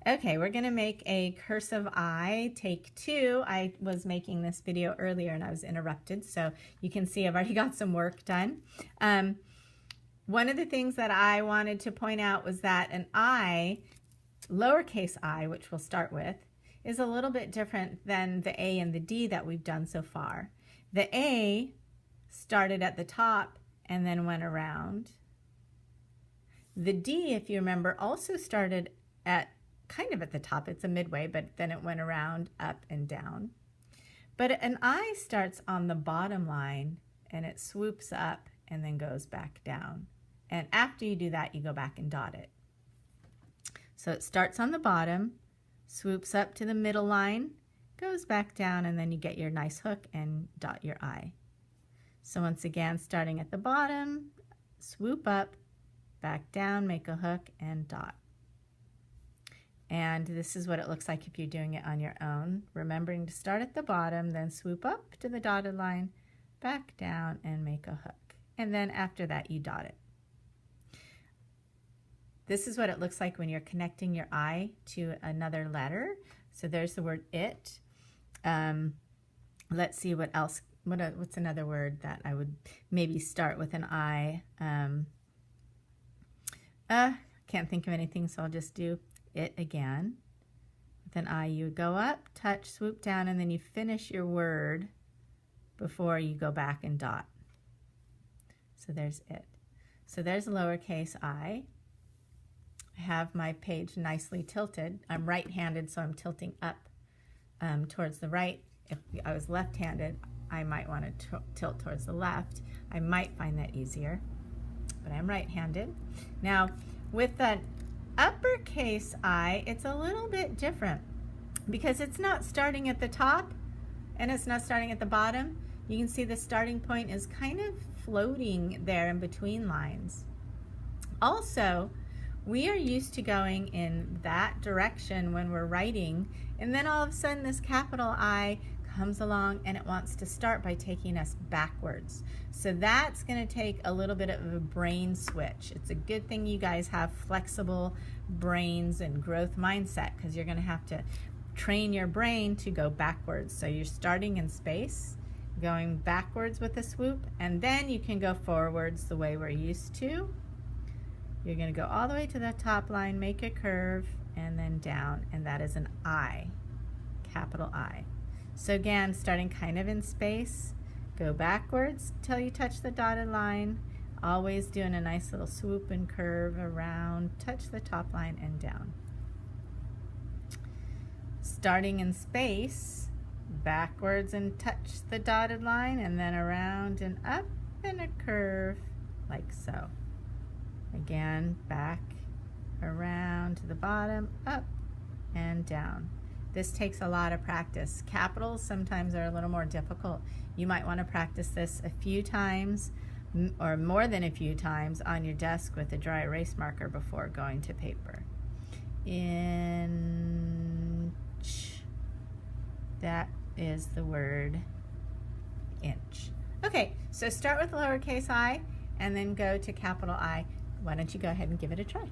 Okay, we're going to make a cursive I, take 2. I was making this video earlier and I was interrupted, so you can see I've already got some work done. One of the things that I wanted to point out was that an I, lowercase I, which we'll start with, is a little bit different than the A and the D that we've done so far. The A started at the top and then went around. The D, if you remember, also started at kind of at the top. It's a midway, but then it went around, up and down. But an I starts on the bottom line and it swoops up and then goes back down. And after you do that, you go back and dot it. So it starts on the bottom, swoops up to the middle line, goes back down, and then you get your nice hook and dot your I. So once again, starting at the bottom, swoop up, back down, make a hook, and dot. And this is what it looks like if you're doing it on your own. Remembering to start at the bottom, then swoop up to the dotted line, back down, and make a hook. And then after that, you dot it. This is what it looks like when you're connecting your I to another letter. So there's the word it. Let's see what else. What's another word that I would maybe start with an I? Can't think of anything, so I'll just do it again. With an I, you go up, touch, swoop down, and then you finish your word before you go back and dot. So there's it. So there's lowercase I. I have my page nicely tilted. I'm right-handed, so I'm tilting up towards the right. If I was left-handed, I might want to tilt towards the left. I might find that easier, but I'm right-handed. Now, with an uppercase I, it's a little bit different because it's not starting at the top and it's not starting at the bottom. You can see the starting point is kind of floating there in between lines. Also, we are used to going in that direction when we're writing, and then all of a sudden this capital I comes along and it wants to start by taking us backwards. So that's going to take a little bit of a brain switch. It's a good thing you guys have flexible brains and growth mindset, because you're going to have to train your brain to go backwards. So you're starting in space, going backwards with a swoop, and then you can go forwards the way we're used to. You're going to go all the way to the top line, make a curve, and then down, and that is an I, capital I. So again, starting kind of in space, go backwards till you touch the dotted line, always doing a nice little swoop and curve around, touch the top line and down. Starting in space, backwards and touch the dotted line, and then around and up and a curve like so. Again, back, around to the bottom, up and down. This takes a lot of practice. Capitals sometimes are a little more difficult. You might want to practice this a few times or more than a few times on your desk with a dry erase marker before going to paper. Inch. That is the word inch. Okay, so start with lowercase I and then go to capital I. Why don't you go ahead and give it a try?